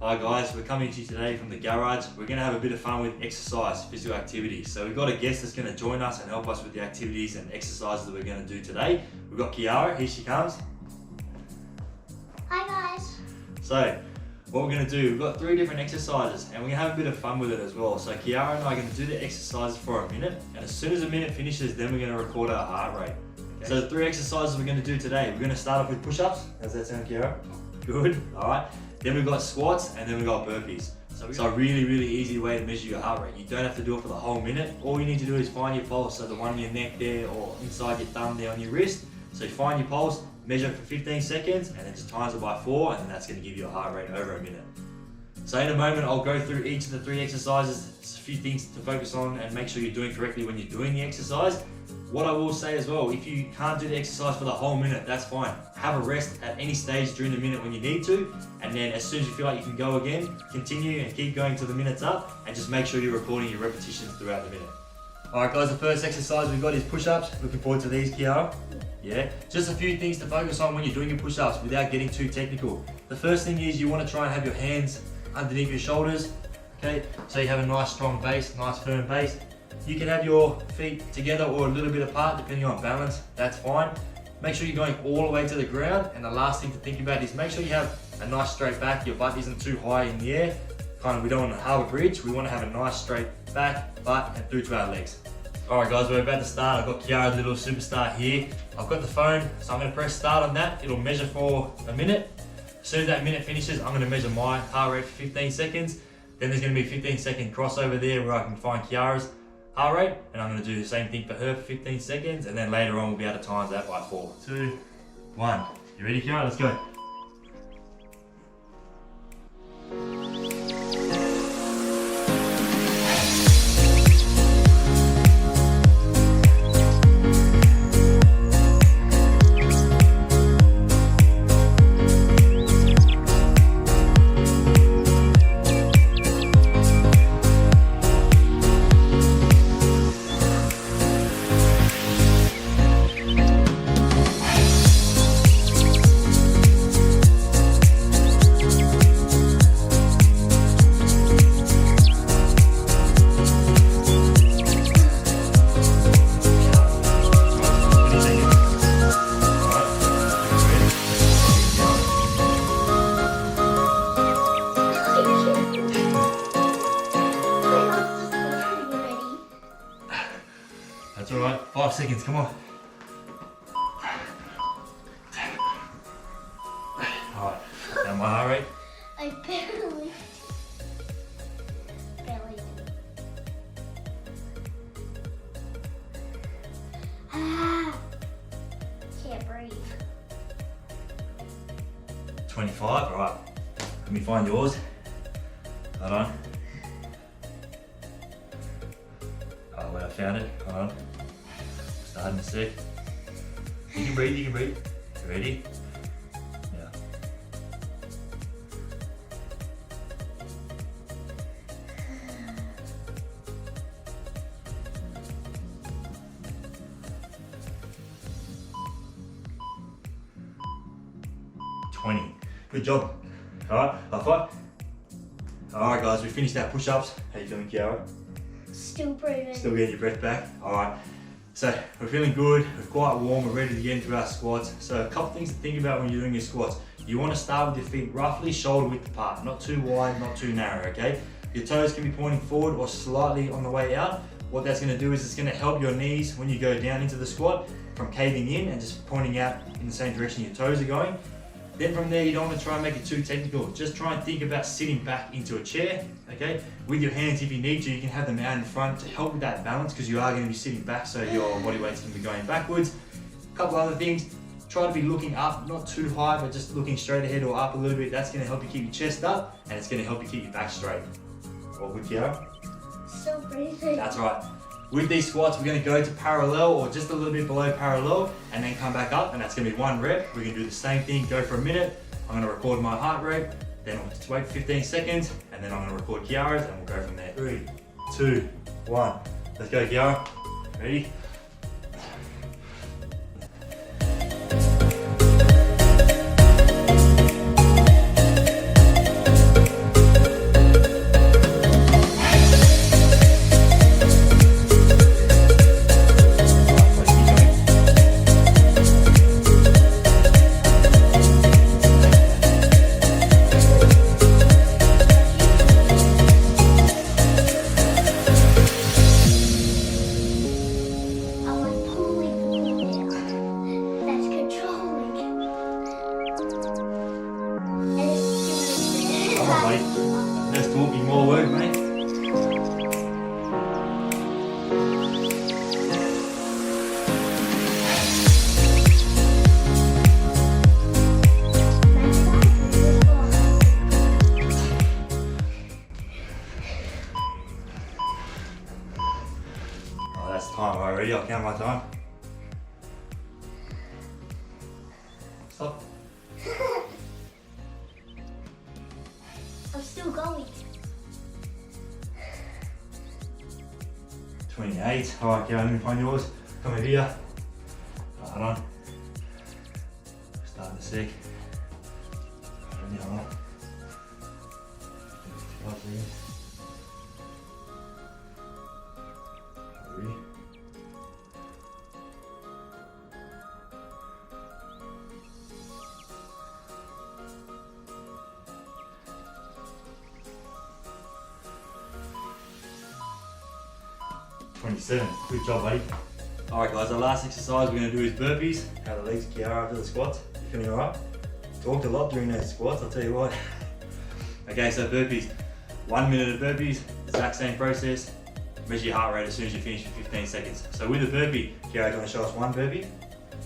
Hi guys, we're coming to you today from the garage. We're going to have a bit of fun with exercise, physical activity. So we've got a guest that's going to join us and help us with the activities and exercises that we're going to do today. We've got Kiara, here she comes. Hi guys. So what we're going to do, we've got 3 different exercises and we're going to have a bit of fun with it as well. So Kiara and I are going to do the exercises for a minute, and as soon as a minute finishes, then we're going to record our heart rate. Okay. So the 3 exercises we're going to do today, we're going to start off with push-ups. How's that sound, Kiara? Good, alright. Then we've got squats and then we've got burpees. So a really easy way to measure your heart rate. You don't have to do it for the whole minute. All you need to do is find your pulse, so the one in your neck there or inside your thumb there on your wrist. So you find your pulse, measure it for 15 seconds and then just times it by 4, and then that's going to give you a heart rate over a minute. So in a moment I'll go through each of the 3 exercises. There's a few things to focus on and make sure you're doing correctly when you're doing the exercise. What I will say as well, if you can't do the exercise for the whole minute, that's fine. Have a rest at any stage during the minute when you need to, and then as soon as you feel like you can go again, continue and keep going till the minute's up, and just make sure you're recording your repetitions throughout the minute. Alright guys, the first exercise we've got is push-ups. Looking forward to these, Kiara? Yeah? Just a few things to focus on when you're doing your push-ups without getting too technical. The first thing is you want to try and have your hands underneath your shoulders, okay? So you have a nice strong base, nice firm base. You can have your feet together or a little bit apart depending on balance, that's fine. Make sure you're going all the way to the ground, and the last thing to think about is make sure you have a nice straight back, your butt isn't too high in the air. We don't want to harbour bridge, we want to have a nice straight back, butt and through to our legs. Alright guys, we're about to start. I've got Kiara, the little superstar here. I've got the phone, so I'm going to press start on that. It'll measure for a minute. As soon as that minute finishes, I'm going to measure my heart rate for 15 seconds. Then there's going to be a 15-second crossover there where I can find Kiara's heart rate, and I'm going to do the same thing for her for 15 seconds, and then later on we'll be able to times that by 4. 2, 1. You ready, Kiara? Let's go. That's alright, 5 seconds, come on. Alright, now my heart rate. I barely. Can't breathe. 25, alright. Let me find yours. Hold on. Oh, wait, I found it. Hold on. Starting to sec. You can breathe, you can breathe. You ready? Yeah. Good job. Alright, high five. Alright guys, we finished our push-ups. How you feeling, Kiara? Still breathing. Still getting your breath back? Alright. So we're feeling good, we're quite warm, we're ready to get into our squats. So a couple things to think about when you're doing your squats. You want to start with your feet roughly shoulder width apart, not too wide, not too narrow, okay? Your toes can be pointing forward or slightly on the way out. What that's going to do is it's going to help your knees when you go down into the squat from caving in and just pointing out in the same direction your toes are going. Then from there, you don't want to try and make it too technical. Just try and think about sitting back into a chair, okay? With your hands, if you need to, you can have them out in front to help with that balance, because you are going to be sitting back, so your body weight's going to be going backwards. A couple other things, try to be looking up, not too high, but just looking straight ahead or up a little bit. That's going to help you keep your chest up, and it's going to help you keep your back straight. All good, Kiara? Still breathing. That's right. With these squats, we're going to go to parallel or just a little bit below parallel and then come back up, and that's going to be 1 rep. We're going to do the same thing, go for a minute. I'm going to record my heart rate, then we'll just wait for 15 seconds, and then I'm going to record Kiara's, and we'll go from there. 3, 2, 1. Let's go, Kiara. Ready? buddy. Less talking, more work, mate. Oh, that's time already. I'll count my time. Stop. I'm still going. 28. Alright, Karen, let me find yours. Come over here. Hold on. Start in a sec. Hold on. 55 seconds. Hurry. $27. Good job, buddy. Alright guys, the last exercise we're going to do is burpees. How the legs, Kiara, after the squats. You feeling alright? Talked a lot during those squats, I'll tell you what. Okay, so burpees. 1 minute of burpees, exact same process. Measure your heart rate as soon as you finish for 15 seconds. So with a burpee, Kiara, do you want to show us one burpee?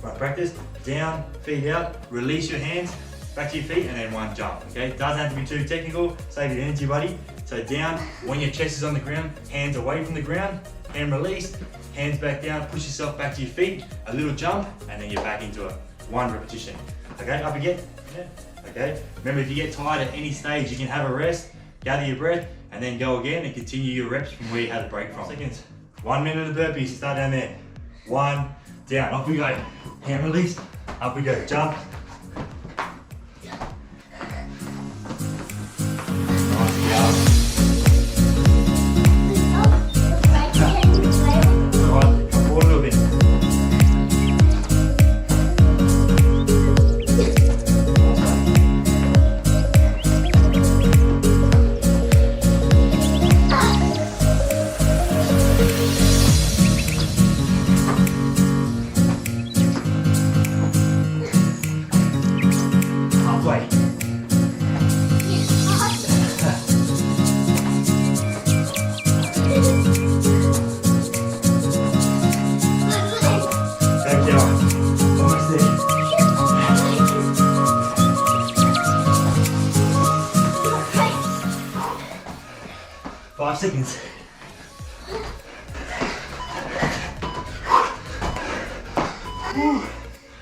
Right, practice. Down, feet out, release your hands, back to your feet, and then one jump. Okay, doesn't have to be too technical, save your energy, buddy. So down, when your chest is on the ground, hands away from the ground, hand release, hands back down, push yourself back to your feet, a little jump, and then you're back into it. One repetition. Okay, up again. Yeah. Okay, remember if you get tired at any stage, you can have a rest, gather your breath, and then go again and continue your reps from where you had a break from. Seconds. 1 minute of burpees, start down there. One, down, off we go. Hand release, up we go, jump. Nice, jump. Alright, come forward a little bit. Halfway. 5 seconds.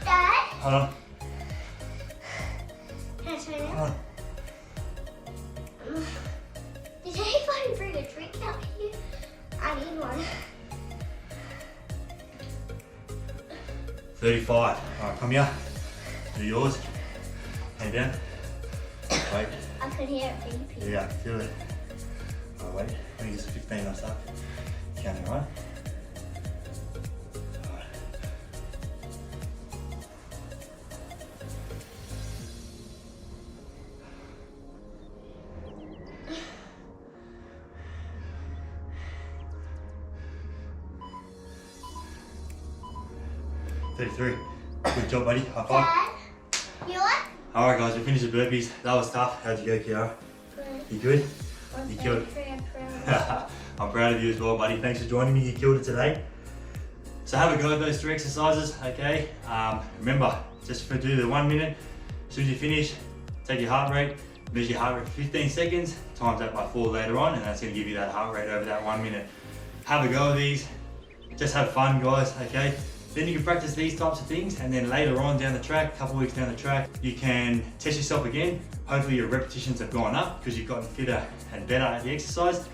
Dad, Hold on. can I try Hold now? on. Did anybody bring a drink out here? I need one. 35. Alright, come here. Do yours. Hand down. Wait. I could hear it beeping. Yeah, I can feel it. Oh, wait. I think it's 15 or so. Counting, right? Alright. $33. Good job, buddy. High five. Dad, you what? Alright, guys, we finished the burpees. That was tough. How'd you go, Kiara? Good. You good? I'm You very killed. proud. I'm proud of you as well, buddy. Thanks for joining me. You killed it today. So have a go at those 3 exercises, okay? Remember, just do the 1 minute. As soon as you finish, take your heart rate, measure your heart rate for 15 seconds, times that by 4 later on, and that's gonna give you that heart rate over that 1 minute. Have a go of these. Just have fun, guys, okay? Then you can practice these types of things, and then later on down the track, a couple weeks down the track, you can test yourself again. Hopefully your repetitions have gone up because you've gotten fitter and better at the exercise.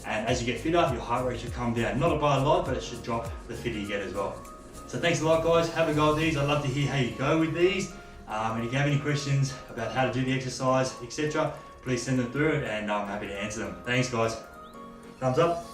And as you get fitter, your heart rate should come down. Not by a lot, but it should drop the fitter you get as well. So thanks a lot, guys. Have a go at these. I'd love to hear how you go with these. And if you have any questions about how to do the exercise, etc., please send them through and I'm happy to answer them. Thanks, guys. Thumbs up.